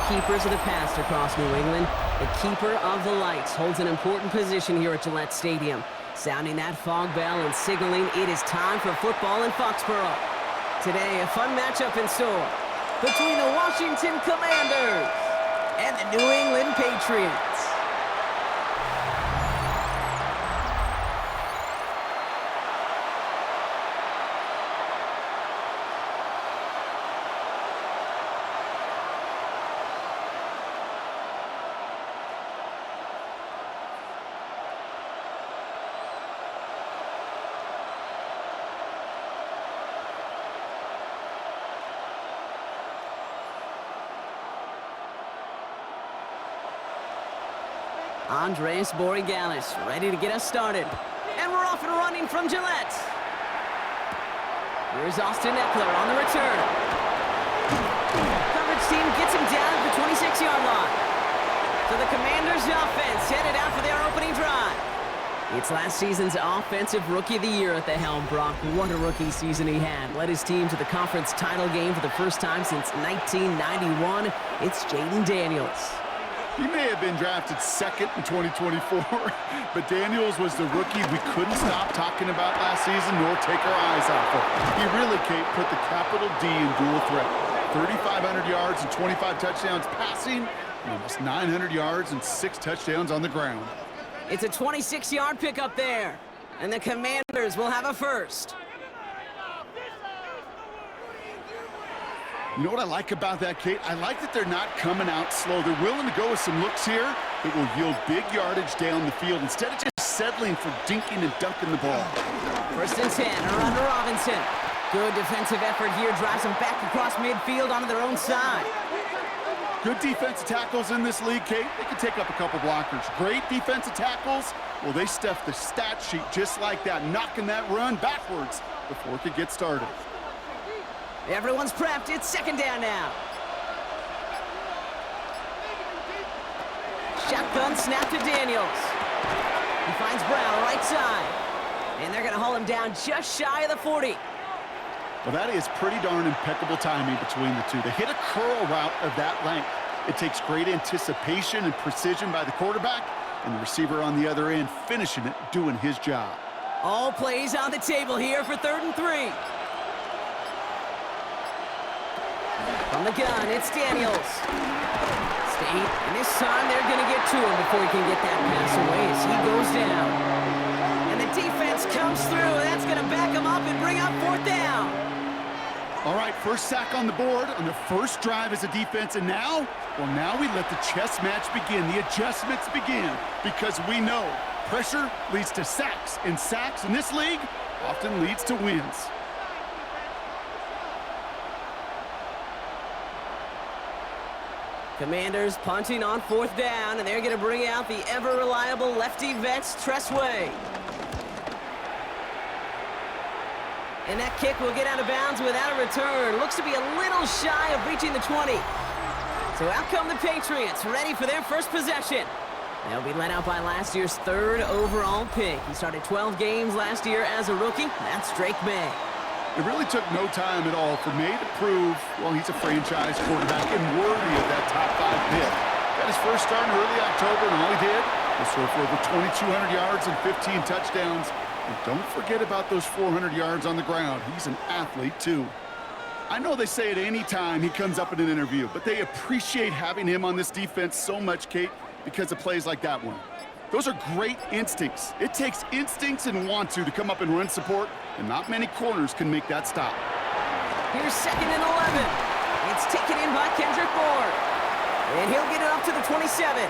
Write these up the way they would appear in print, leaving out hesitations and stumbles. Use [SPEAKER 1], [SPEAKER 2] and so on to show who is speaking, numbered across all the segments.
[SPEAKER 1] keepers of the past across New England. The keeper of the lights holds an important position here at Gillette Stadium, sounding that fog bell and signaling it is time for football in Foxborough. Today, a fun matchup in store between the Washington Commanders and the New England Patriots. Andres Borregalis ready to get us started. And we're off and running from Gillette. Here's Austin Eckler on the return. Coverage team gets him down at the 26-yard line. So the Commanders' offense headed out for their opening drive. It's last season's Offensive Rookie of the Year at the helm, Brock. What a rookie season he had. Led his team to the conference title game for the first time since 1991. It's Jaden Daniels.
[SPEAKER 2] He may have been drafted second in 2024, but Daniels was the rookie we couldn't stop talking about last season nor take our eyes off of. He really, Kate, put the capital D in dual threat. 3,500 yards and 25 touchdowns passing, and almost 900 yards and 6 touchdowns on the ground.
[SPEAKER 1] It's a 26-yard pickup there, and the Commanders will have a first.
[SPEAKER 2] You know what I like about that, Kate? I like that they're not coming out slow. They're willing to go with some looks here that will yield big yardage down the field instead of just settling for dinking and dunking the ball.
[SPEAKER 1] First and 10, around to Robinson. Good defensive effort here, drives them back across midfield onto their own side.
[SPEAKER 2] Good defensive tackles in this league, Kate. They can take up a couple blockers. Great defensive tackles. Well, they stuffed the stat sheet just like that, knocking that run backwards before it could get started.
[SPEAKER 1] Everyone's prepped. It's second down now. Shotgun snap to Daniels. He finds Brown right side. And they're going to haul him down just shy of the 40.
[SPEAKER 2] Well, that is pretty darn impeccable timing between the two. They hit a curl route of that length. It takes great anticipation and precision by the quarterback, and the receiver on the other end finishing it, doing his job.
[SPEAKER 1] All plays on the table here for 3rd and 3. From the gun, it's Daniels. State, and this time they're going to get to him before he can get that pass away as he goes down. And the defense comes through, and that's going to back him up and bring up 4th down.
[SPEAKER 2] All right, first sack on the board on the first drive as a defense, and now, well, now we let the chess match begin, the adjustments begin, because we know pressure leads to sacks, and sacks in this league often leads to wins.
[SPEAKER 1] Commanders punting on 4th down, and they're going to bring out the ever-reliable lefty vets, Tressway. And that kick will get out of bounds without a return. Looks to be a little shy of reaching the 20. So out come the Patriots, ready for their first possession. They'll be led out by last year's 3rd overall pick. He started 12 games last year as a rookie. That's Drake May.
[SPEAKER 2] It really took no time at all for May to prove, well, he's a franchise quarterback and worthy of that top 5 pick. Got his first start in early October, and all he did was throw for over 2,200 yards and 15 touchdowns. And don't forget about those 400 yards on the ground. He's an athlete, too. I know they say it any time he comes up in an interview, but they appreciate having him on this defense so much, Kate, because of plays like that one. Those are great instincts. It takes instincts and want to come up and run support, and not many corners can make that stop.
[SPEAKER 1] Here's 2nd and 11. It's taken in by Kendrick Bourne. And he'll get it up to the 27.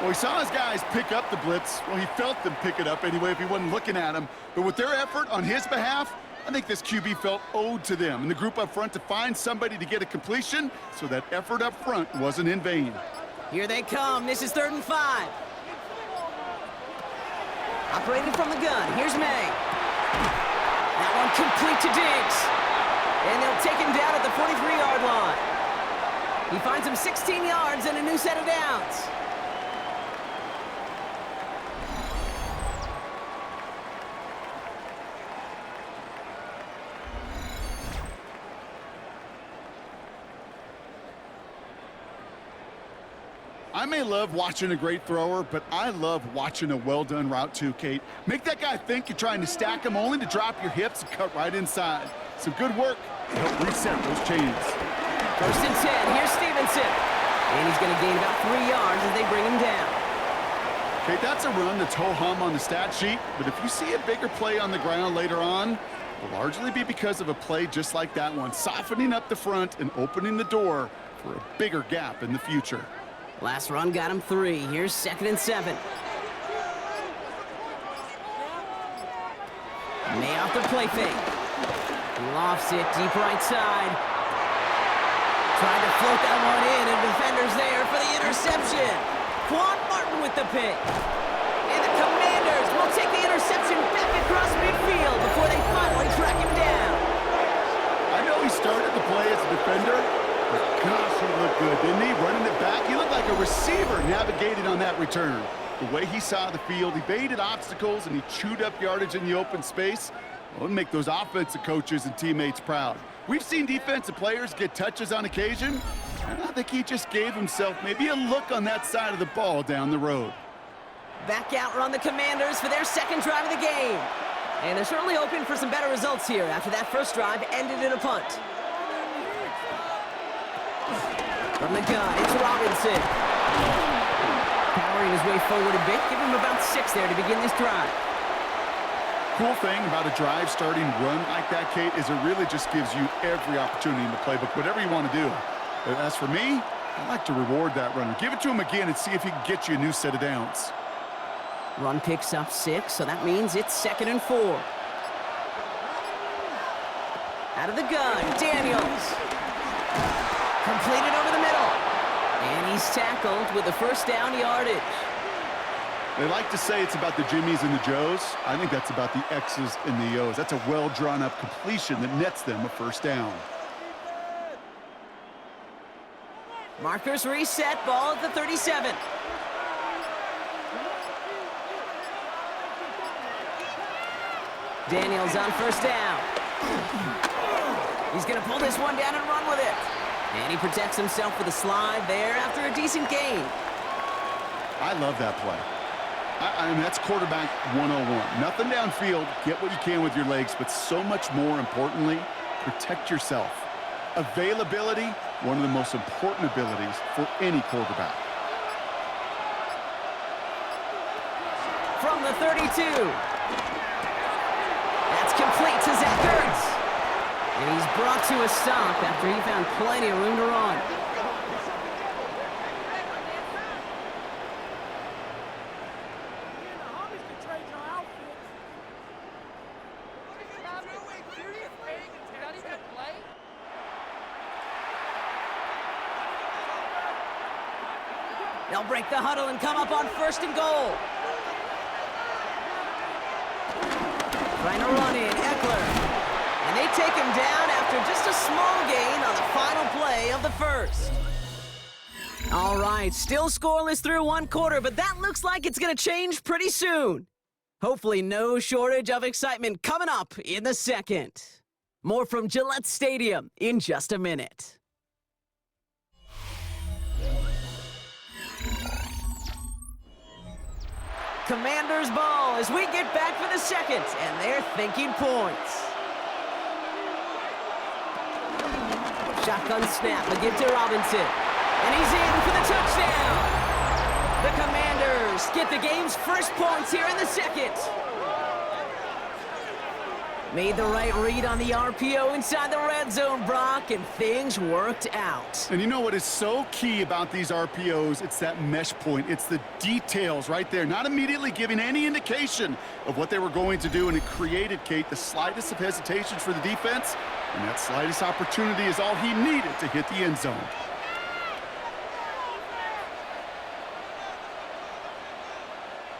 [SPEAKER 2] Well, he saw his guys pick up the blitz. Well, he felt them pick it up anyway if he wasn't looking at him. But with their effort on his behalf, I think this QB felt owed to them and the group up front to find somebody to get a completion, so that effort up front wasn't in vain.
[SPEAKER 1] Here they come. This is 3rd and 5. Operating from the gun, here's May. That one complete to Diggs. And they'll take him down at the 43-yard line. He finds him 16 yards and a new set of downs.
[SPEAKER 2] I may love watching a great thrower, but I love watching a well-done route too, Kate. Make that guy think you're trying to stack him only to drop your hips and cut right inside. Some good work to help reset those chains.
[SPEAKER 1] 1st and 10, here's Stevenson. And he's going to gain about 3 yards as they bring him down.
[SPEAKER 2] Okay, that's a run that's ho-hum on the stat sheet, but if you see a bigger play on the ground later on, it'll largely be because of a play just like that one, softening up the front and opening the door for a bigger gap in the future.
[SPEAKER 1] Last run got him 3. Here's 2nd and 7. May off the play fake. He lofts it deep right side. Tried to float that one in, and defender's there for the interception. Quan Martin with the pick. And the Commanders will take the interception back across midfield before they finally track him down.
[SPEAKER 2] I know he started the play as a defender, but gosh, he looked good, didn't he? Running it back, he looked like a receiver navigated on that return. The way he saw the field, he baited obstacles, and he chewed up yardage in the open space. Well, it'll make those offensive coaches and teammates proud. We've seen defensive players get touches on occasion, and I think he just gave himself maybe a look on that side of the ball down the road.
[SPEAKER 1] Back out run the Commanders for their 2nd drive of the game. And they're certainly hoping for some better results here after that first drive ended in a punt. From the gun, it's Robinson. Powering his way forward a bit, give him about 6 there to begin this drive.
[SPEAKER 2] Cool thing about a drive starting run like that, Kate, is it really just gives you every opportunity in the playbook, whatever you want to do. But as for me, I like to reward that runner. Give it to him again and see if he can get you a new set of downs.
[SPEAKER 1] Run picks up 6, so that means it's 2nd and 4. Out of the gun, Daniels. Completed over the middle. And he's tackled with the 1st down yardage.
[SPEAKER 2] They like to say it's about the Jimmies and the Joes. I think that's about the X's and the O's. That's a well-drawn-up completion that nets them a 1st down.
[SPEAKER 1] Markers reset, ball at the 37. Daniels on 1st down. He's going to pull this one down and run with it. And he protects himself with a slide there after a decent gain.
[SPEAKER 2] I love that play. I mean, that's quarterback 101. Nothing downfield, get what you can with your legs, but so much more importantly, protect yourself. Availability, one of the most important abilities for any quarterback.
[SPEAKER 1] From the 32. That's complete to Zach Ertz. And he's brought to a stop after he found plenty of room to run. They'll break the huddle and come up on 1st and goal. Trying to run in, Eckler. And they take him down after just a small gain on the final play of the 1st. All right, still scoreless through 1 quarter, but that looks like it's going to change pretty soon. Hopefully no shortage of excitement coming up in the 2nd. More from Gillette Stadium in just a minute. Commanders ball as we get back for the 2nd, and they're thinking points. Shotgun snap, a give to Robinson, and he's in for the touchdown. The Commanders get the game's 1st points here in the 2nd. Made the right read on the RPO inside the red zone, Brock, and things worked out.
[SPEAKER 2] And you know what is so key about these RPOs? It's that mesh point. It's the details right there, not immediately giving any indication of what they were going to do, and it created, Kate, the slightest of hesitations for the defense, and that slightest opportunity is all he needed to hit the end zone.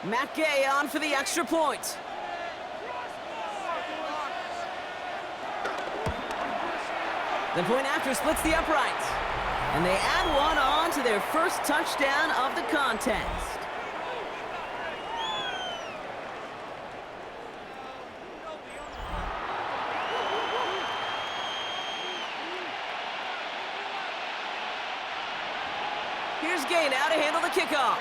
[SPEAKER 1] Matt Gay on for the extra point. The point after splits the uprights. And they add one on to their 1st touchdown of the contest. Here's Gay now to handle the kickoff.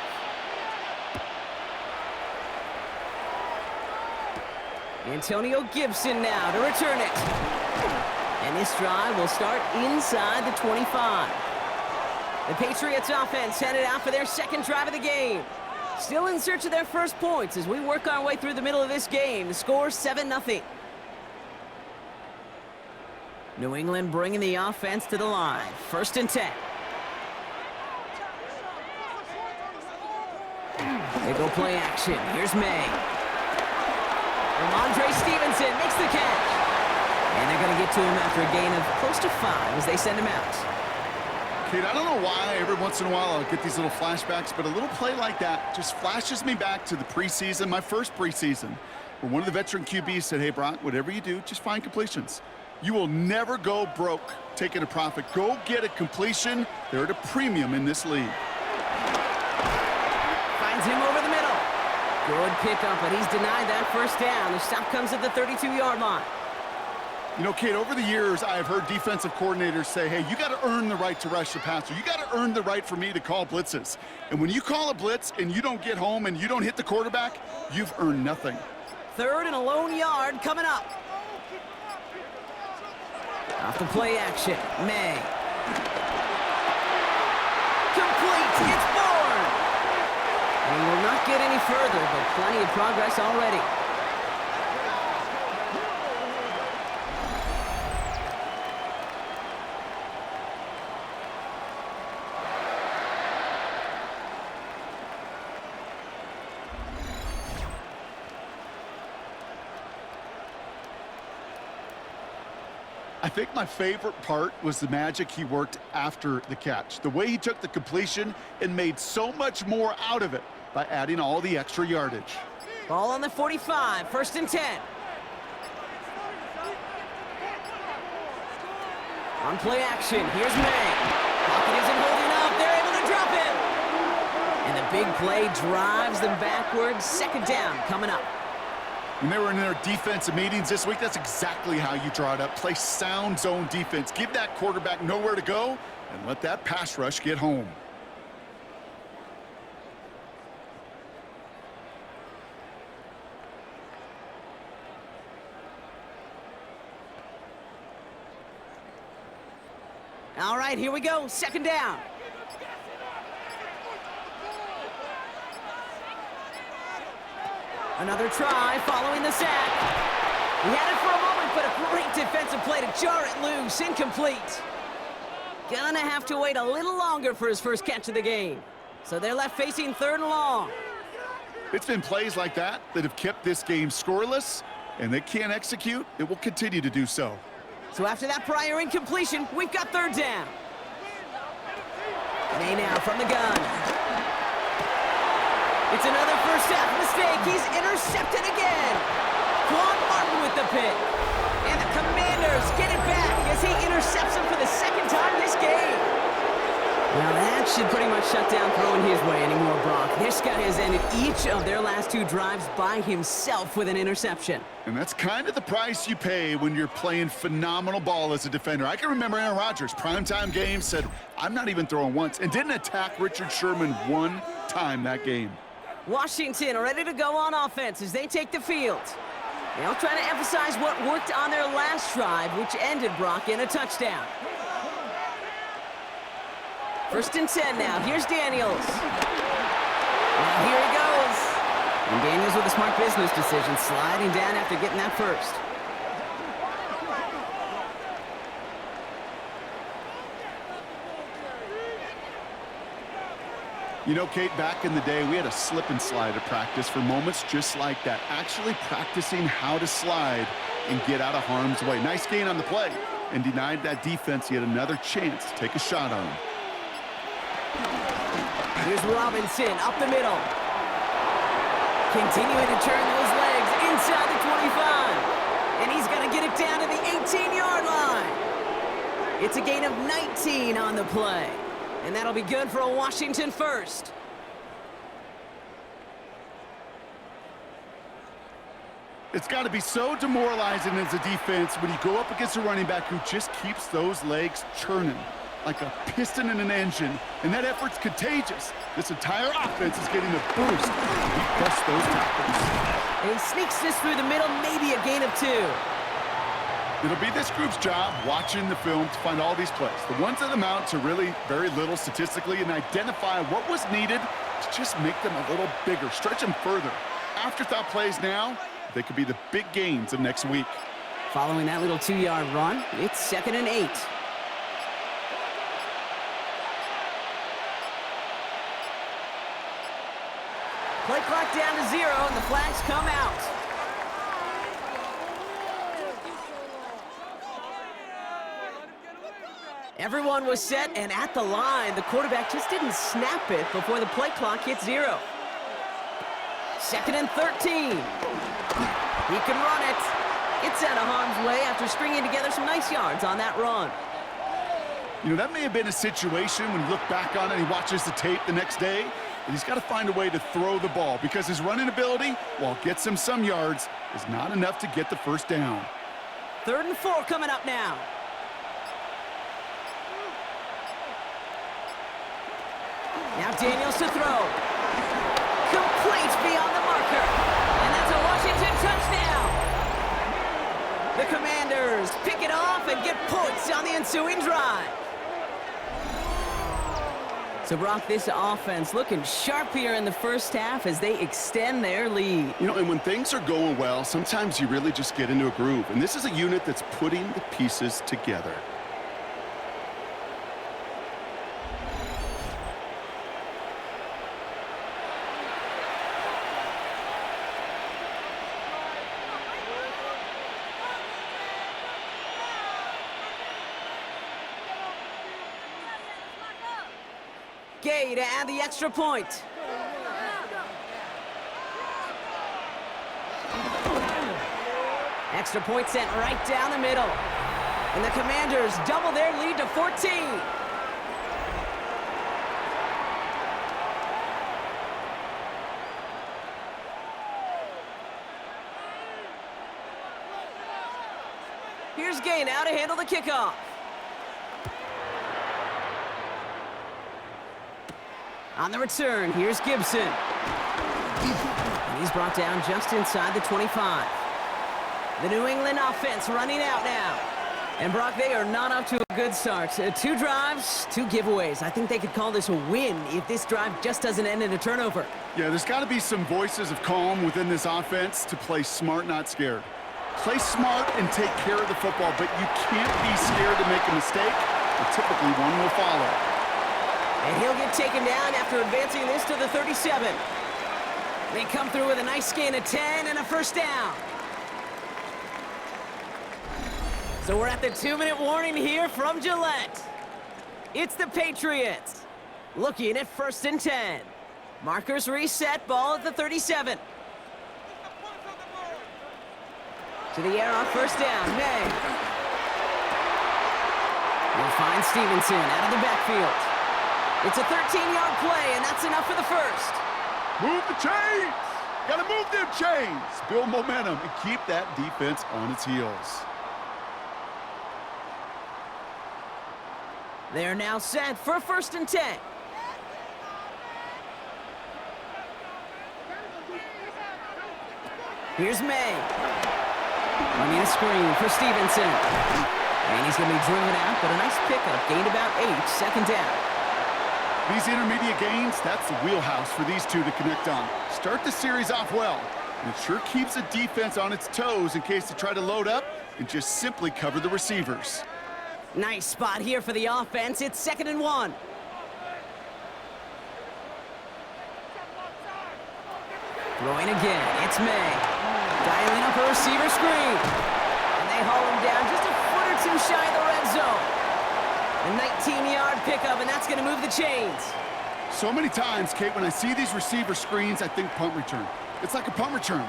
[SPEAKER 1] Antonio Gibson now to return it. And this drive will start inside the 25. The Patriots offense headed out for their second drive of the game. Still in search of their first points as we work our way through the middle of this game. The score 7-0. New England bringing the offense to the line. 1st and 10. They go play action. Here's May. Ramondre Stevenson makes the catch. And they're going to get to him after a gain of close to 5 as they send him out.
[SPEAKER 2] Kate, I don't know why every once in a while I'll get these little flashbacks, but a little play like that just flashes me back to the preseason, my first preseason, where one of the veteran QBs said, hey, Brock, whatever you do, just find completions. You will never go broke taking a profit. Go get a completion. They're at a premium in this league.
[SPEAKER 1] Finds him over the middle. Good pickup, but he's denied that first down. The stop comes at the 32-yard line.
[SPEAKER 2] You know, Kate, over the years, I have heard defensive coordinators say, hey, you got to earn the right to rush the passer. You got to earn the right for me to call blitzes. And when you call a blitz and you don't get home and you don't hit the quarterback, you've earned nothing.
[SPEAKER 1] 3rd and a lone yard coming up. Off the play action, May. Complete, it's Bourne. And he will not get any further, but plenty of progress already.
[SPEAKER 2] I think my favorite part was the magic he worked after the catch. The way he took the completion and made so much more out of it by adding all the extra yardage.
[SPEAKER 1] Ball on the 45, 1st and 10. On play action, here's May. Pocket isn't holding up, they're able to drop him. And the big play drives them backwards. 2nd down coming up.
[SPEAKER 2] When they were in their defensive meetings this week, that's exactly how you draw it up. Play sound zone defense. Give that quarterback nowhere to go and let that pass rush get home.
[SPEAKER 1] All right, here we go. 2nd down. Another try following the sack. He had it for a moment, but a great defensive play to jar it loose. Incomplete. Gonna have to wait a little longer for his first catch of the game. So they're left facing 3rd and long.
[SPEAKER 2] It's been plays like that that have kept this game scoreless, and they can't execute. It will continue to do so.
[SPEAKER 1] So after that prior incompletion, we've got 3rd down. May now from the gun. It's another first half mistake. He's intercepted again. Quan Martin with the pick. And the Commanders get it back as he intercepts him for the 2nd time this game. Now that should pretty much shut down throwing his way anymore, Brock. This guy has ended each of their last 2 drives by himself with an interception.
[SPEAKER 2] And that's kind of the price you pay when you're playing phenomenal ball as a defender. I can remember Aaron Rodgers, primetime game, said, I'm not even throwing once, and didn't attack Richard Sherman one time that game.
[SPEAKER 1] Washington ready to go on offense as they take the field. They'll try to emphasize what worked on their last drive, which ended, Brock, in a touchdown. 1st and 10 now. Here's Daniels. Now here he goes. And Daniels with a smart business decision, sliding down after getting that first.
[SPEAKER 2] You know, Kate, back in the day, we had a slip and slide at practice for moments just like that. Actually practicing how to slide and get out of harm's way. Nice gain on the play, and denied that defense yet another chance to take a shot on him.
[SPEAKER 1] Here's Robinson up the middle. Continuing to turn those legs inside the 25. And he's going to get it down to the 18-yard line. It's a gain of 19 on the play. And that'll be good for a Washington first.
[SPEAKER 2] It's got to be so demoralizing as a defense when you go up against a running back who just keeps those legs churning. like a piston in an engine, and that effort's contagious. This entire offense is getting a boost as he busts those tackles.
[SPEAKER 1] And he sneaks this through the middle, maybe a gain of 2.
[SPEAKER 2] It'll be this group's job watching the film to find all these plays. The ones that amount to really very little statistically, and identify what was needed to just make them a little bigger, stretch them further. Afterthought plays now, they could be the big gains of next week.
[SPEAKER 1] Following that little 2-yard run, it's 2nd and 8. Play clock down to 0, and the flags come out. Everyone was set and at the line. The quarterback just didn't snap it before the play clock hit 0. 2nd and 13. He can run it. It's out of harm's way after stringing together some nice yards on that run.
[SPEAKER 2] You know, that may have been a situation when you look back on it and he watches the tape the next day, and he's got to find a way to throw the ball because his running ability, while it gets him some yards, is not enough to get the first down.
[SPEAKER 1] 3rd and 4 coming up now. Now Daniels to throw. Complete beyond the marker. And that's a Washington touchdown. The Commanders pick it off and get points on the ensuing drive. So, Brock, this offense looking sharp here in the first half as they extend their lead.
[SPEAKER 2] You know, and when things are going well, sometimes you really just get into a groove. And this is a unit that's putting the pieces together.
[SPEAKER 1] Gay to add the extra point. Extra point sent right down the middle. And the Commanders double their lead to 14. Here's Gay now to handle the kickoff. On the return, here's Gibson. And he's brought down just inside the 25. The New England offense running out now. And Brock, they are not off to a good start. 2 drives, 2 giveaways. I think they could call this a win if this drive just doesn't end in a turnover.
[SPEAKER 2] Yeah, there's got to be some voices of calm within this offense to play smart, not scared. Play smart and take care of the football, but you can't be scared to make a mistake, or typically one will follow.
[SPEAKER 1] And he'll get taken down after advancing this to the 37. They come through with a nice gain of 10 and a first down. So we're at the 2-minute warning here from Gillette. It's the Patriots looking at 1st and 10. Markers reset, ball at the 37. To the air on first down, May. We'll find Stevenson out of the backfield. It's a 13-yard play, and that's enough for the first.
[SPEAKER 2] Move the chains! Gotta move them chains! Build momentum and keep that defense on its heels.
[SPEAKER 1] They're now set for 1st and 10. Here's May. Running a screen for Stevenson. And he's going to be driven out, but a nice pickup. Gained about 8, 2nd down.
[SPEAKER 2] These intermediate gains, that's the wheelhouse for these two to connect on. Start the series off well. And it sure keeps the defense on its toes in case they try to load up and just simply cover the receivers.
[SPEAKER 1] Nice spot here for the offense. It's 2nd and 1. Throwing again. It's May. Dialing up a receiver screen. And they haul him down just a foot or 2 shy of the red zone. A 19-yard pickup, and that's going to move the chains.
[SPEAKER 2] So many times, Kate, when I see these receiver screens, I think punt return. It's like a punt return.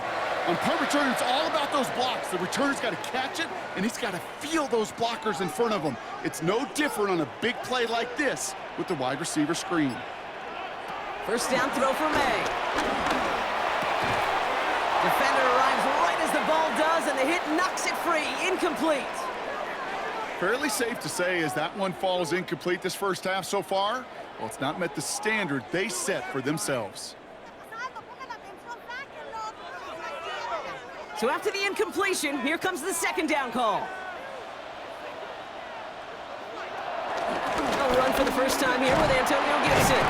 [SPEAKER 2] On punt return, it's all about those blocks. The returner's got to catch it, and he's got to feel those blockers in front of him. It's no different on a big play like this with the wide receiver screen.
[SPEAKER 1] First down throw for May. Defender arrives right as the ball does, and the hit knocks it free. Incomplete.
[SPEAKER 2] Fairly safe to say as that one falls incomplete this first half so far. Well, it's not met the standard they set for themselves.
[SPEAKER 1] So after the incompletion, here comes the second down call. A run for the first time here with Antonio Gibson.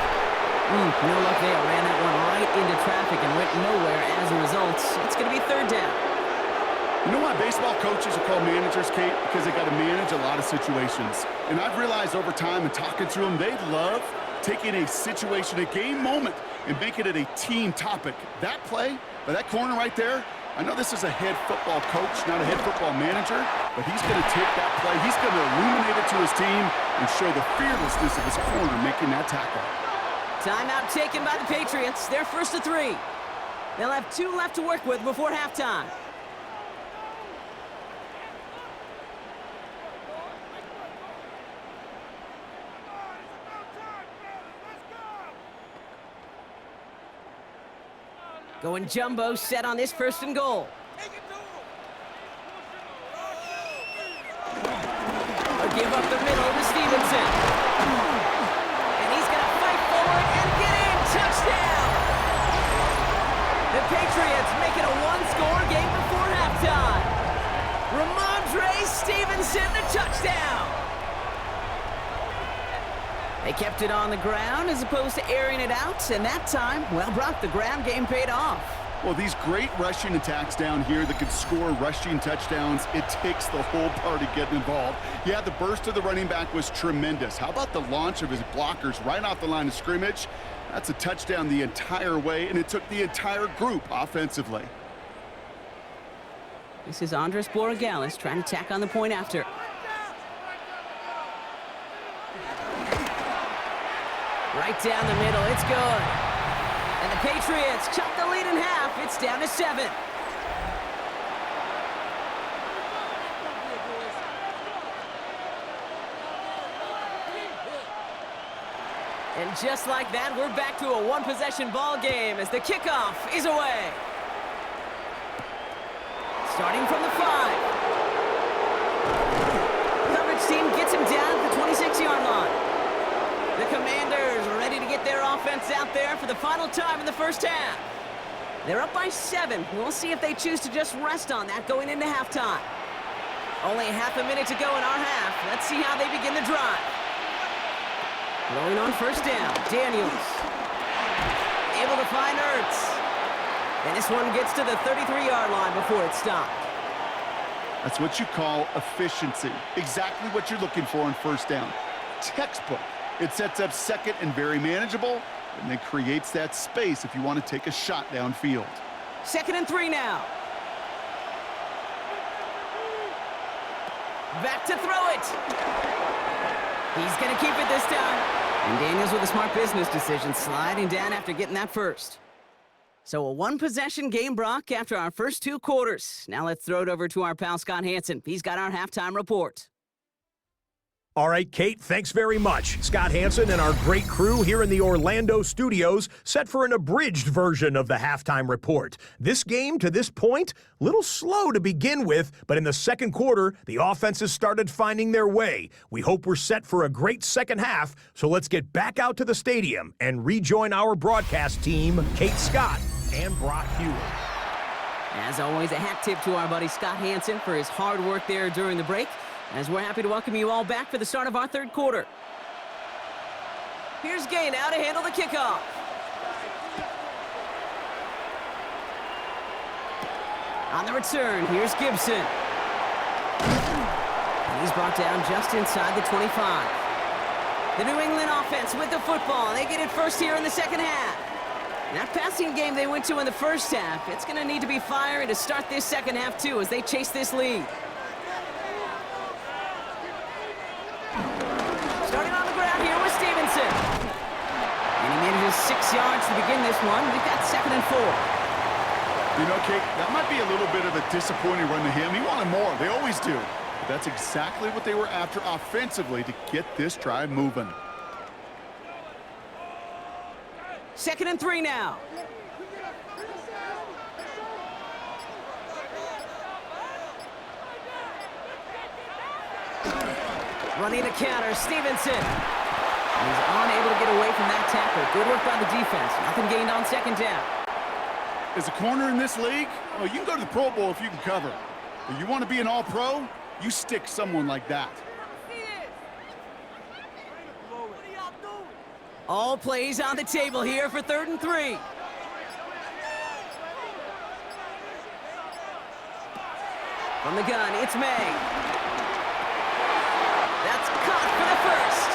[SPEAKER 1] No luck there. Ran that one right into traffic and went nowhere as a result. It's going to be third down.
[SPEAKER 2] You know why baseball coaches are called managers, Kate? Because they got to manage a lot of situations. And I've realized over time and talking to them, they love taking a situation, a game moment, and making it a team topic. That play, by that corner right there, I know this is a head football coach, not a head football manager, but he's going to take that play. He's going to illuminate it to his team and show the fearlessness of his corner making that tackle.
[SPEAKER 1] Timeout taken by the Patriots. They're first to 3. They'll have 2 left to work with before halftime. Going jumbo set on this first and goal. They'll give up the middle to Stevenson. And he's going to fight forward and get in. Touchdown! The Patriots make it a one-score game before halftime. Ramondre Stevenson, the touchdown! They kept it on the ground as opposed to airing it out, and that time, well, Brock, the ground game paid off.
[SPEAKER 2] Well, these great rushing attacks down here that could score rushing touchdowns, it takes the whole party getting involved. Yeah, the burst of the running back was tremendous. How about the launch of his blockers right off the line of scrimmage? That's a touchdown the entire way, and it took the entire group offensively.
[SPEAKER 1] This is Andres Borregales trying to tack on the point after. Right down the middle, it's good. And the Patriots cut the lead in half. It's down to 7. And just like that, we're back to a one-possession ball game as the kickoff is away. Starting from the 5. Coverage team gets him down at the 26-yard line. The Commanders are ready to get their offense out there for the final time in the first half. They're up by 7. We'll see if they choose to just rest on that going into halftime. Only half a minute to go in our half. Let's see how they begin the drive. Throwing on first down, Daniels. Able to find Ertz. And this one gets to the 33-yard line before it's stopped.
[SPEAKER 2] That's what you call efficiency. Exactly what you're looking for on first down. Textbook. It sets up second and very manageable, and then creates that space if you want to take a shot downfield.
[SPEAKER 1] 2nd and 3 now. Back to throw it. He's going to keep it this time. And Daniels with a smart business decision, sliding down after getting that first. So a one-possession game, Brock, after our first 2 quarters. Now let's throw it over to our pal Scott Hansen. He's got our halftime report.
[SPEAKER 3] All right, Kate, thanks very much. Scott Hansen and our great crew here in the Orlando studios set for an abridged version of the halftime report. This game, to this point, a little slow to begin with, but in the second quarter, the offenses started finding their way. We hope we're set for a great second half, so let's get back out to the stadium and rejoin our broadcast team, Kate Scott and Brock Hewitt.
[SPEAKER 1] As always, a hat tip to our buddy Scott Hansen for his hard work there during the break, as we're happy to welcome you all back for the start of our third quarter. Here's Gay now to handle the kickoff. On the return, here's Gibson. And he's brought down just inside the 25. The New England offense with the football. They get it first here in the second half. That passing game they went to in the first half, it's going to need to be fiery to start this second half, too, as they chase this lead. Starting on the ground here with Stevenson. And he manages 6 yards to begin this one. We've got 2nd and 4.
[SPEAKER 2] You know, Kate, that might be a little bit of a disappointing run to him. He wanted more. They always do. But that's exactly what they were after offensively to get this drive moving.
[SPEAKER 1] 2nd and 3 now. Running the counter, Stevenson. He's unable to get away from that tackle. Good work by the defense. Nothing gained on second down.
[SPEAKER 2] As a corner in this league, oh, you can go to the Pro Bowl if you can cover. But you want to be an all-pro, you stick someone like that.
[SPEAKER 1] All plays on the table here for 3rd and 3. From the gun, it's May. That's caught for the first.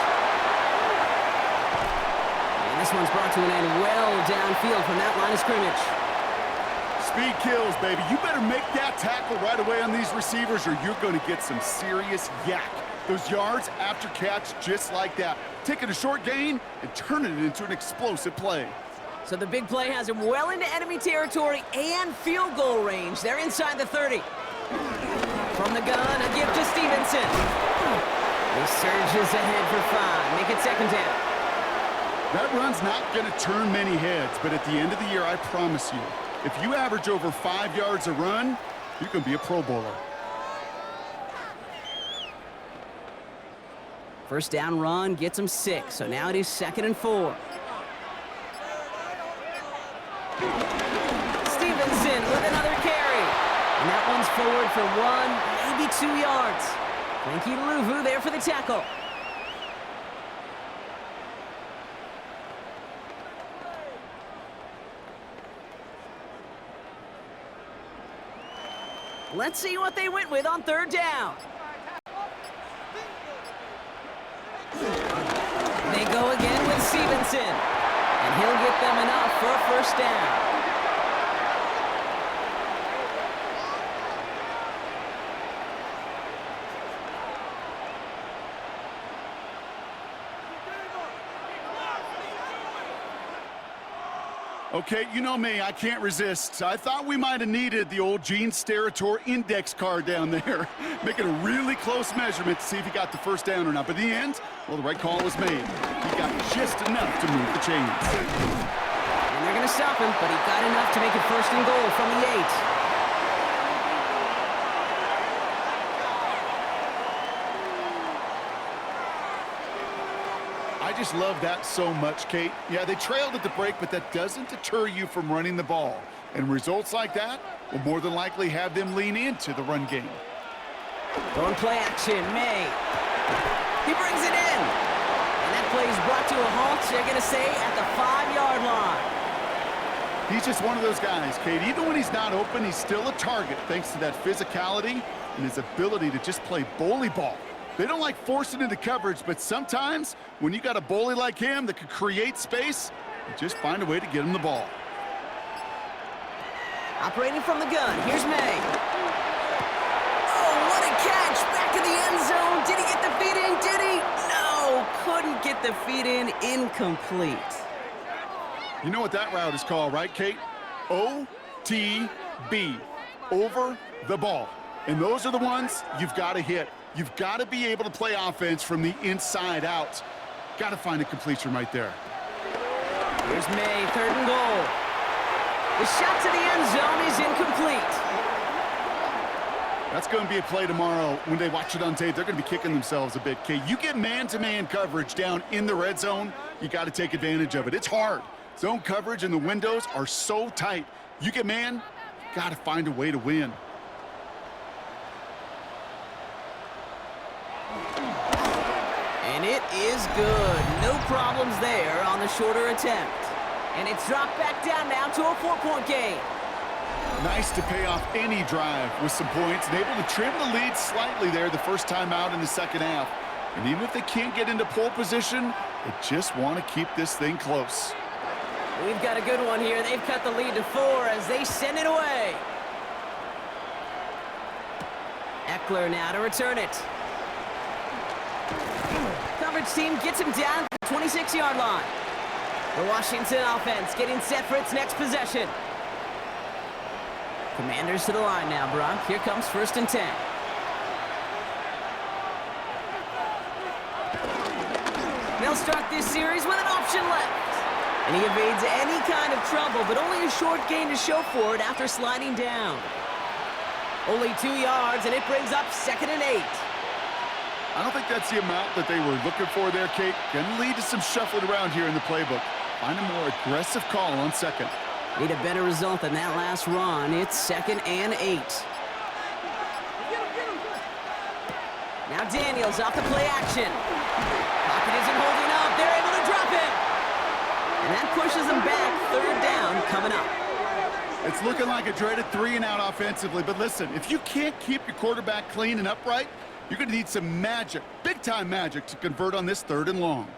[SPEAKER 1] And this one's brought to an end well downfield from that line of scrimmage.
[SPEAKER 2] Speed kills, baby. You better make that tackle right away on these receivers or you're going to get some serious yak. Those yards after catch just like that. Taking a short gain and turning it into an explosive play.
[SPEAKER 1] So the big play has him well into enemy territory and field goal range. They're inside the 30. From the gun, a gift to Stevenson. He surges ahead for 5. Make it 2nd down.
[SPEAKER 2] That run's not going to turn many heads, but at the end of the year, I promise you, if you average over 5 yards a run, you can be a Pro Bowler.
[SPEAKER 1] First down run gets him 6, so now it is 2nd and 4. Stevenson with another carry. And that one's forward for 1, maybe 2 yards. Frankie Luvu there for the tackle. Let's see what they went with on 3rd down. They go again with Stevenson. And he'll get them enough for a 1st down.
[SPEAKER 2] Okay, you know me, I can't resist. I thought we might have needed the old Gene Steratore index card down there. Making a really close measurement to see if he got the 1st down or not. But in the end, well, the right call was made. He got just enough to move the chains.
[SPEAKER 1] And they're going to stop him, but he got enough to make it 1st and goal from the 8.
[SPEAKER 2] I just love that so much, Kate. Yeah, they trailed at the break, but that doesn't deter you from running the ball. And results like that will more than likely have them lean into the run game.
[SPEAKER 1] Throwing play action, May. He brings it in. And that play is brought to a halt, they're going to say, at the 5-yard line.
[SPEAKER 2] He's just one of those guys, Kate. Even when he's not open, he's still a target thanks to that physicality and his ability to just play bully ball. They don't like forcing into coverage, but sometimes when you got a bully like him that could create space, you just find a way to get him the ball.
[SPEAKER 1] Operating from the gun, here's May. Oh, what a catch! Back to the end zone. Did he get the feet in? Did he? No, couldn't get the feet in. Incomplete.
[SPEAKER 2] You know what that route is called, right, Kate? O-T-B, over the ball. And those are the ones you've got to hit. You've got to be able to play offense from the inside out. Got to find a completion right there.
[SPEAKER 1] Here's May, 3rd and goal. The shot to the end zone is incomplete.
[SPEAKER 2] That's going to be a play tomorrow. When they watch it on tape, they're going to be kicking themselves a bit. Okay, you get man-to-man coverage down in the red zone, you got to take advantage of it. It's hard. Zone coverage and the windows are so tight. You get man, got to find a way to win.
[SPEAKER 1] And it is good. No problems there on the shorter attempt. And it's dropped back down now to a 4-point game.
[SPEAKER 2] Nice to pay off any drive with some points and able to trim the lead slightly there the first time out in the 2nd half. And even if they can't get into pole position, they just want to keep this thing close.
[SPEAKER 1] We've got a good one here. They've cut the lead to 4 as they send it away. Eckler now to return it. Coverage team gets him down to the 26-yard line. The Washington offense getting set for its next possession. Commanders to the line now, Brock. Here comes 1st and 10. They'll start this series with an option left. And he evades any kind of trouble, but only a short gain to show for it after sliding down. Only 2 yards, and it brings up 2nd and 8.
[SPEAKER 2] I don't think that's the amount that they were looking for there, Kate. Going to lead to some shuffling around here in the playbook. Find a more aggressive call on second.
[SPEAKER 1] Need a better result than that last run. It's 2nd and 8. Now Daniels off the play action. Pocket isn't holding up. They're able to drop it. And that pushes them back. 3rd down coming up.
[SPEAKER 2] It's looking like a dreaded 3-and-out offensively. But listen, if you can't keep your quarterback clean and upright, you're going to need some magic, big-time magic, to convert on this 3rd and long.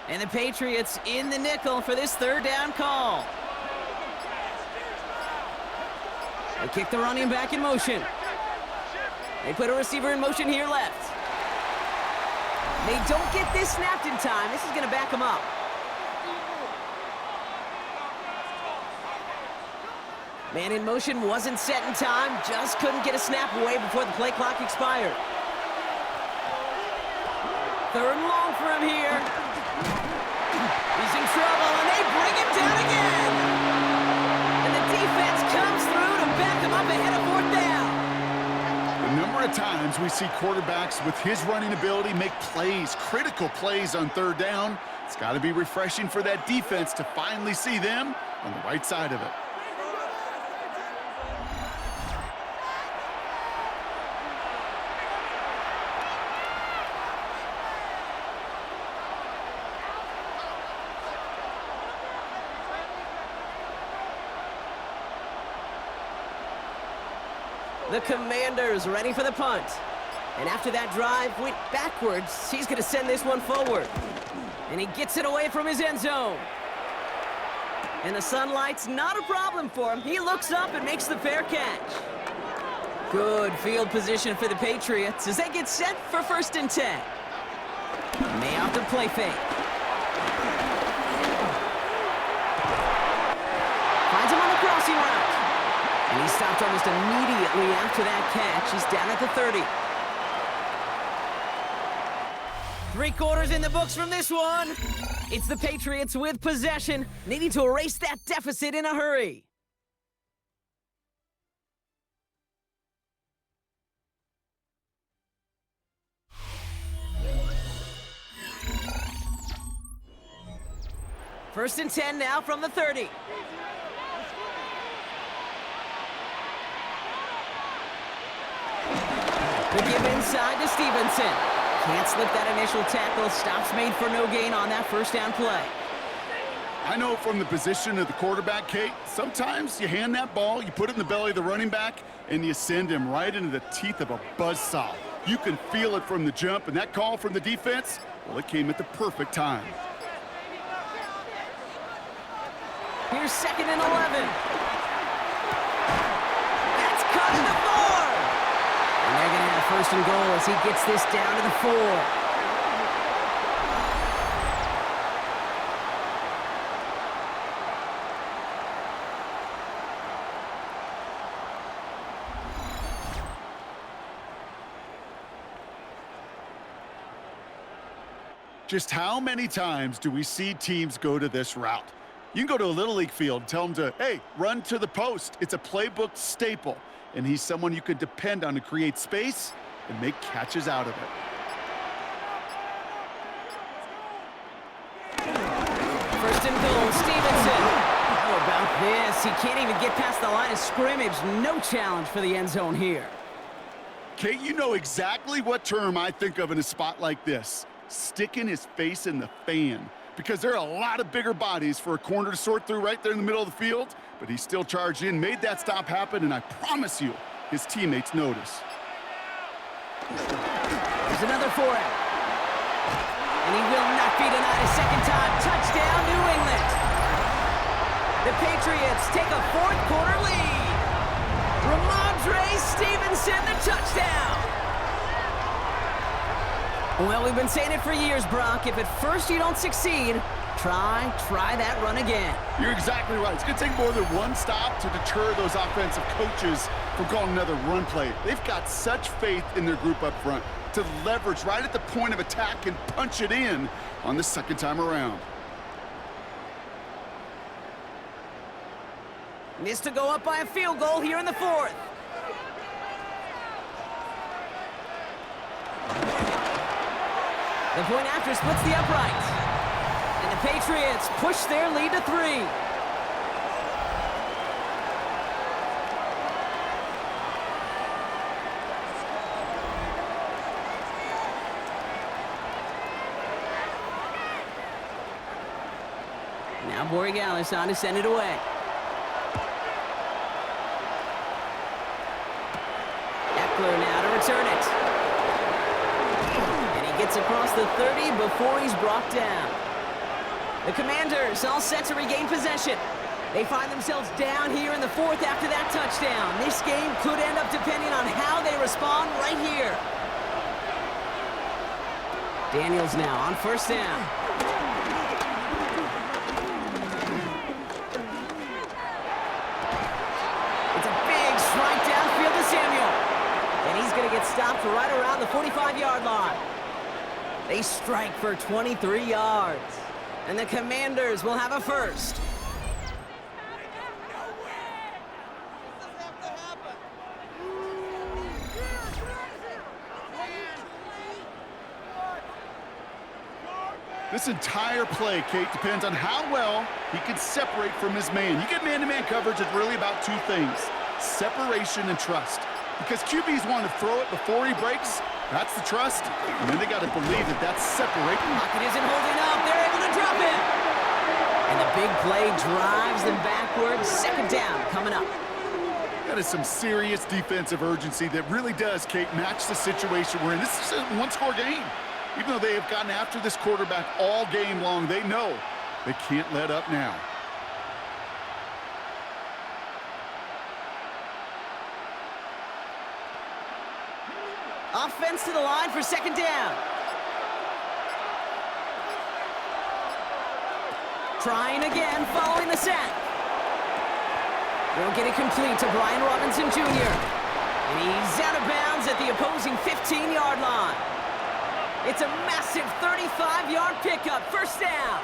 [SPEAKER 1] And the Patriots in the nickel for this 3rd down call. They kick the running back in motion. They put a receiver in motion here left. They don't get this snapped in time. This is going to back them up. Man in motion wasn't set in time. Just couldn't get a snap away before the play clock expired. 3rd and long for him here. He's in trouble, and they bring him down again. And the defense comes through to back him up ahead of 4th down.
[SPEAKER 2] The number of times we see quarterbacks with his running ability make plays, critical plays on 3rd down. It's got to be refreshing for that defense to finally see them on the right side of it.
[SPEAKER 1] The Commanders ready for the punt. And after that drive went backwards, he's going to send this one forward. And he gets it away from his end zone. And the sunlight's not a problem for him. He looks up and makes the fair catch. Good field position for the Patriots as they get set for 1st and 10. May off the play fake. Finds him on the crossing route. And he stopped almost immediately after that catch. He's down at the 30. 3 quarters in the books from this one. It's the Patriots with possession, needing to erase that deficit in a hurry. First and 10 now from the 30. The give inside to Stevenson. Can't slip that initial tackle. Stops made for no gain on that 1st down play.
[SPEAKER 2] I know from the position of the quarterback, Kate, sometimes you hand that ball, you put it in the belly of the running back, and you send him right into the teeth of a buzzsaw. You can feel it from the jump, and that call from the defense, well, it came at the perfect time.
[SPEAKER 1] Here's 2nd and 11. That's cut to 4. And they're going to have 1st and goal as he gets this down to the 4.
[SPEAKER 2] Just how many times do we see teams go to this route? You can go to a Little League field and tell them to, hey, run to the post. It's a playbook staple, and he's someone you can depend on to create space and make catches out of it.
[SPEAKER 1] First and goal, Stevenson. How about this? He can't even get past the line of scrimmage. No challenge for the end zone here.
[SPEAKER 2] Kate, you know exactly what term I think of in a spot like this. Sticking his face in the fan. Because there are a lot of bigger bodies for a corner to sort through right there in the middle of the field, but he still charged in, made that stop happen, and I promise you, his teammates notice.
[SPEAKER 1] There's another 4-out. And he will not be denied a second time. Touchdown, New England. The Patriots take a 4th quarter lead. Ramondre Stevenson, the touchdown. Well, we've been saying it for years, Brock. If at first you don't succeed, try that run again.
[SPEAKER 2] You're exactly right. It's going to take more than one stop to deter those offensive coaches from calling another run play. They've got such faith in their group up front to leverage right at the point of attack and punch it in on the second time around.
[SPEAKER 1] Missed to go up by a field goal here in the fourth. The point after splits the upright. And the Patriots push their lead to 3. Now Borregales on to send it away. Eckler now to return it. Gets across the 30 before he's brought down. The Commanders all set to regain possession. They find themselves down here in the fourth after that touchdown. This game could end up depending on how they respond right here. Daniels now on first down. It's a big strike downfield to Samuel. And he's going to get stopped right around the 45-yard line. They strike for 23 yards. And the Commanders will have a first.
[SPEAKER 2] This entire play, Kate, depends on how well he can separate from his man. You get man-to-man coverage, it's really about two things: separation and trust. Because QBs want to throw it before he breaks. That's the trust, and then they got to believe that that's separating.
[SPEAKER 1] Pocket isn't holding up. They're able to drop it. And the big play drives them backwards. Second down coming up.
[SPEAKER 2] That is some serious defensive urgency that really does, Kate, match the situation we're in. This is a one-score game. Even though they have gotten after this quarterback all game long, they know they can't let up now.
[SPEAKER 1] Offense to the line for second down. Trying again following the sack. They'll get it complete to Brian Robinson Jr. And he's out of bounds at the opposing 15-yard line. It's a massive 35-yard pickup, first down.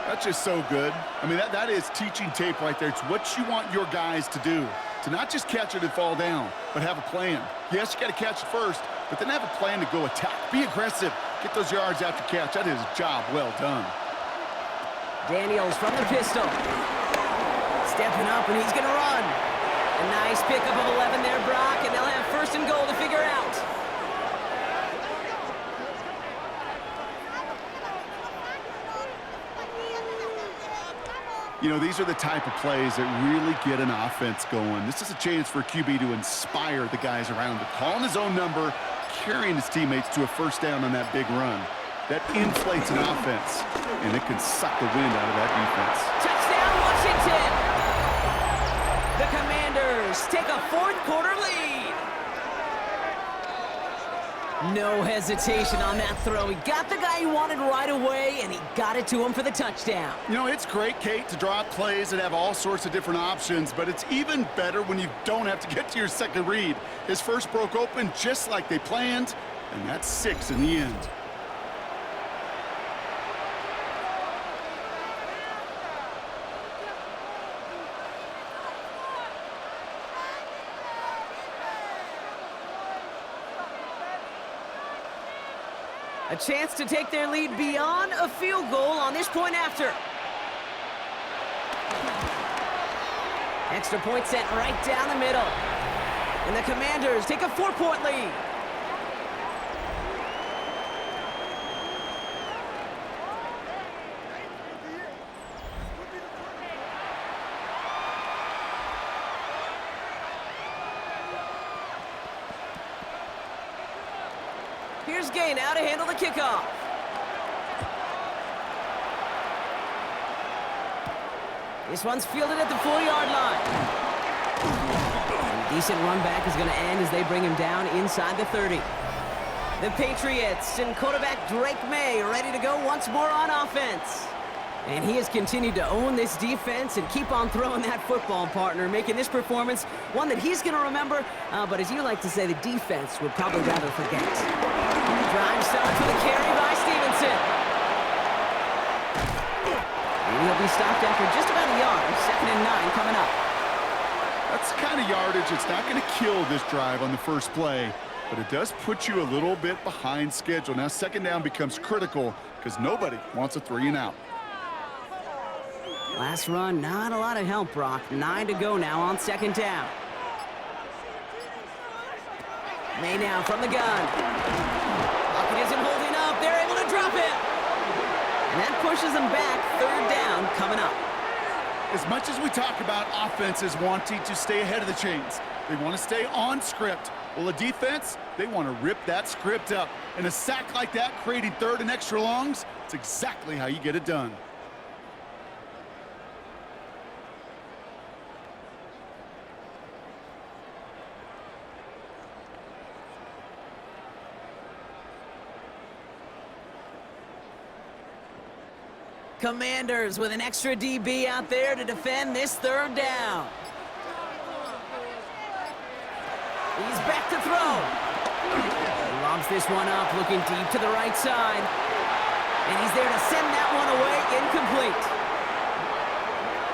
[SPEAKER 2] That's just so good. I mean, that is teaching tape right there. It's what you want your guys to do. To not just catch it and fall down, but have a plan. Yes, you got to catch it first, but then have a plan to go attack. Be aggressive. Get those yards after catch. That is a job well done.
[SPEAKER 1] Daniels from the pistol. Stepping up, and he's going to run. A nice pickup of 11 there, Brock, and they'll have first and goal to figure out.
[SPEAKER 2] You know, these are the type of plays that really get an offense going. This is a chance for a QB to inspire the guys around him. Calling his own number, carrying his teammates to a first down on that big run. That inflates an offense, and it can suck the wind out of that defense.
[SPEAKER 1] Touchdown, Washington! The Commanders take a fourth-quarter lead. No hesitation on that throw. He got the guy he wanted right away, and he got it to him for the touchdown.
[SPEAKER 2] You know, it's great, Kate, to draw up plays and have all sorts of different options, but it's even better when you don't have to get to your second read. His first broke open just like they planned, and that's 6 in the end.
[SPEAKER 1] A chance to take their lead beyond a field goal on this point after. Extra point sent right down the middle. And the Commanders take a 4-point lead. Here's Gay now to handle the kickoff. This one's fielded at the 4-yard line. And a decent run back is going to end as they bring him down inside the 30. The Patriots and quarterback Drake May ready to go once more on offense. And he has continued to own this defense and keep on throwing that football, partner, making this performance one that he's going to remember, but as you like to say, the defense would probably rather forget. Drive starts with a carry by Stevenson. And he'll be stopped after just about a yard. 2nd and 9 coming up.
[SPEAKER 2] That's the kind of yardage it's not going to kill this drive on the first play, but it does put you a little bit behind schedule. Now 2nd down becomes critical because nobody wants a 3 and out.
[SPEAKER 1] Last run, not a lot of help, Brock. 9 to go now on 2nd down. May now from the gun. Lockett isn't holding up. They're able to drop it. And that pushes them back. 3rd down coming up.
[SPEAKER 2] As much as we talk about offenses wanting to stay ahead of the chains, they want to stay on script. Well, a defense, they want to rip that script up. And a sack like that, creating 3rd and extra longs, it's exactly how you get it done.
[SPEAKER 1] Commanders with an extra DB out there to defend this 3rd down. He's back to throw. He lobs this one up, looking deep to the right side. And he's there to send that one away, incomplete.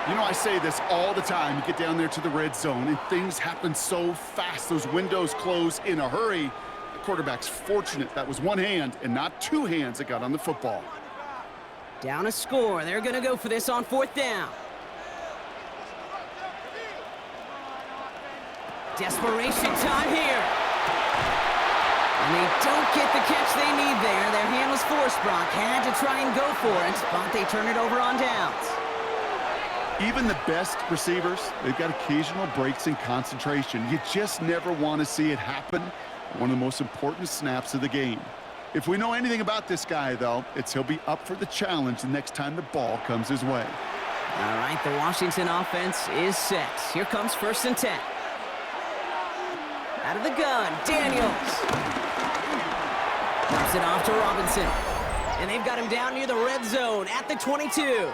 [SPEAKER 2] You know, I say this all the time. You get down there to the red zone, and things happen so fast. Those windows close in a hurry. The quarterback's fortunate that was one hand and not 2 hands that got on the football.
[SPEAKER 1] Down a score. They're going to go for this on 4th down. Desperation time here. And they don't get the catch they need there. Their hand was forced, Brock. Had to try and go for it, but they turn it over on downs.
[SPEAKER 2] Even the best receivers, they've got occasional breaks in concentration. You just never want to see it happen. One of the most important snaps of the game. If we know anything about this guy, though, it's he'll be up for the challenge the next time the ball comes his way.
[SPEAKER 1] All right, the Washington offense is set. Here comes 1st and 10. Out of the gun, Daniels. Drops it off to Robinson. And they've got him down near the red zone at the 22.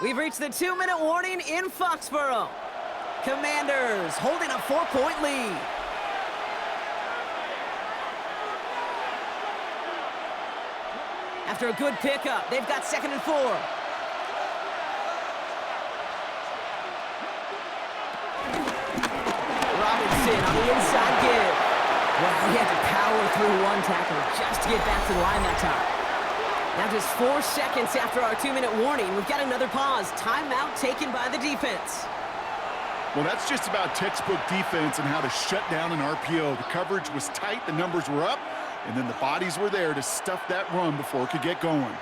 [SPEAKER 1] We've reached the 2-minute warning in Foxborough. Commanders holding a 4-point lead. After a good pickup, they've got 2nd and 4. Robinson on the inside give. Well, he had to power through one tackle just to get back to the line that time. Now just 4 seconds after our 2-minute warning, we've got another pause. Timeout taken by the defense.
[SPEAKER 2] Well, that's just about textbook defense and how to shut down an RPO. The coverage was tight, the numbers were up, and then the bodies were there to stuff that run before it could get going.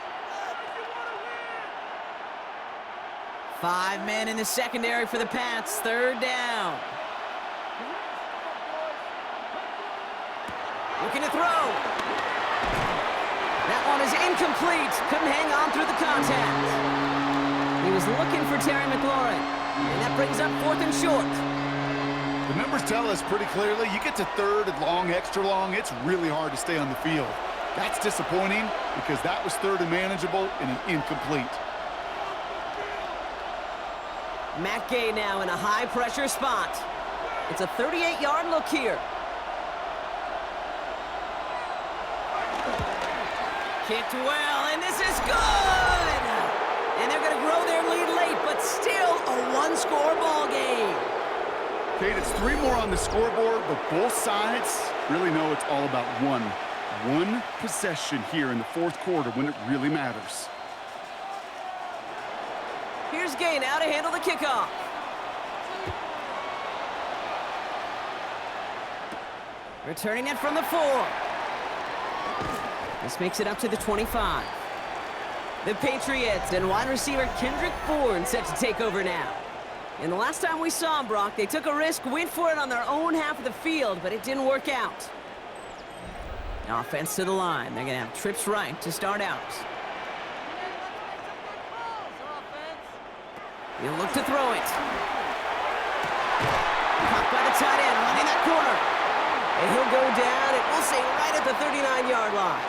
[SPEAKER 1] 5 men in the secondary for the Pats. 3rd down. Looking to throw. That one is incomplete. Couldn't hang on through the contact. He was looking for Terry McLaurin. And that brings up 4th and short.
[SPEAKER 2] The numbers tell us pretty clearly, you get to 3rd and long, extra long, it's really hard to stay on the field. That's disappointing because that was 3rd and manageable and an incomplete.
[SPEAKER 1] Matt Gay now in a high-pressure spot. It's a 38-yard look here. Kicked well, and this is good! And they're going to grow their lead late, but still a 1-score ball game.
[SPEAKER 2] Kate, it's 3 more on the scoreboard, but both sides really know it's all about one possession here in the 4th quarter when it really matters.
[SPEAKER 1] Here's Gay now to handle the kickoff. Returning it from the 4. This makes it up to the 25. The Patriots and wide receiver Kendrick Bourne set to take over now. And the last time we saw him, Brock, they took a risk, went for it on their own half of the field, but it didn't work out. Offense to the line. They're going to have trips right to start out. He'll look to throw it. Caught by the tight end, running that corner. And he'll go down, and we'll say right at the 39-yard line.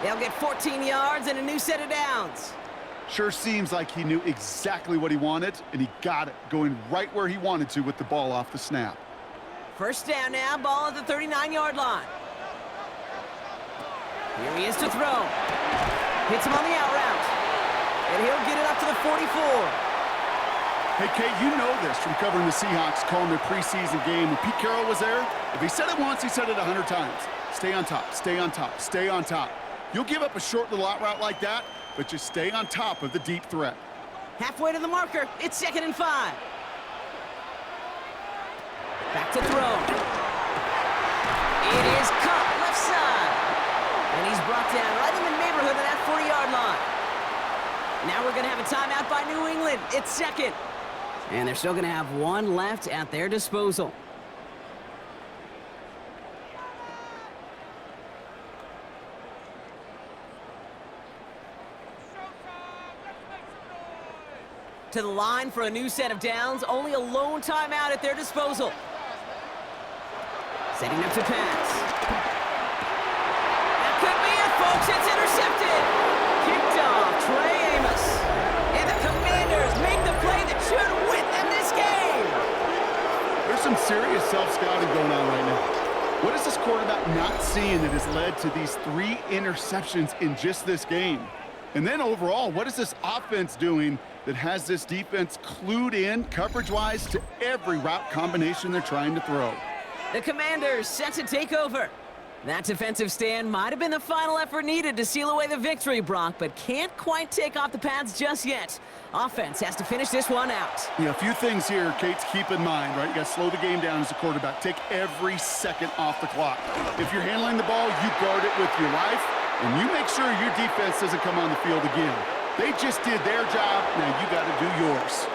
[SPEAKER 1] They'll get 14 yards and a new set of downs.
[SPEAKER 2] Sure seems like he knew exactly what he wanted, and he got it, going right where he wanted to with the ball off the snap.
[SPEAKER 1] First down now, ball at the 39-yard line. Here he is to throw. Hits him on the out route. And he'll get it up to the 44.
[SPEAKER 2] Hey, Kate, you know this from covering the Seahawks, calling their preseason game. When Pete Carroll was there, if he said it once, he said it 100 times. Stay on top, stay on top, stay on top. You'll give up a short little out route like that, but just stay on top of the deep threat.
[SPEAKER 1] Halfway to the marker, it's 2nd and 5. Back to throw. It is caught left side. And he's brought down right in the neighborhood of that 40-yard line. Now we're going to have a timeout by New England. It's 2nd. And they're still going to have one left at their disposal. To the line for a new set of downs. Only a lone timeout at their disposal. Setting up to pass. That could be it, folks. It's intercepted. Kicked off. Trey Amos. And the Commanders make the play that should win them this game.
[SPEAKER 2] There's some serious self-scouting going on right now. What is this quarterback not seeing that has led to these 3 interceptions in just this game? And then overall, what is this offense doing that has this defense clued in coverage-wise to every route combination they're trying to throw?
[SPEAKER 1] The Commanders set to take over. That defensive stand might have been the final effort needed to seal away the victory, Brock, but can't quite take off the pads just yet. Offense has to finish this one out.
[SPEAKER 2] Yeah, a few things here, Kate, to keep in mind, right? You got to slow the game down as a quarterback. Take every second off the clock. If you're handling the ball, you guard it with your life, and you make sure your defense doesn't come on the field again. They just did their job. Now you got to do yours.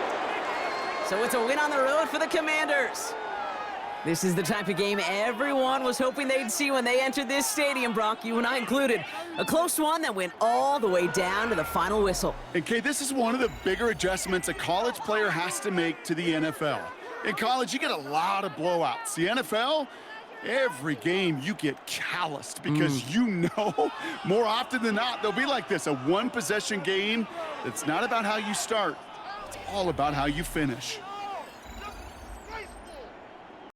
[SPEAKER 1] So it's a win on the road for the Commanders. This is the type of game everyone was hoping they'd see when they entered this stadium, Brock, you and I included. A close one that went all the way down to the final whistle.
[SPEAKER 2] And, Kate, this is one of the bigger adjustments a college player has to make to the NFL. In college, you get a lot of blowouts. The NFL, every game you get calloused because you know more often than not they'll be like this, a one-possession game that's not about how you start. It's all about how you finish.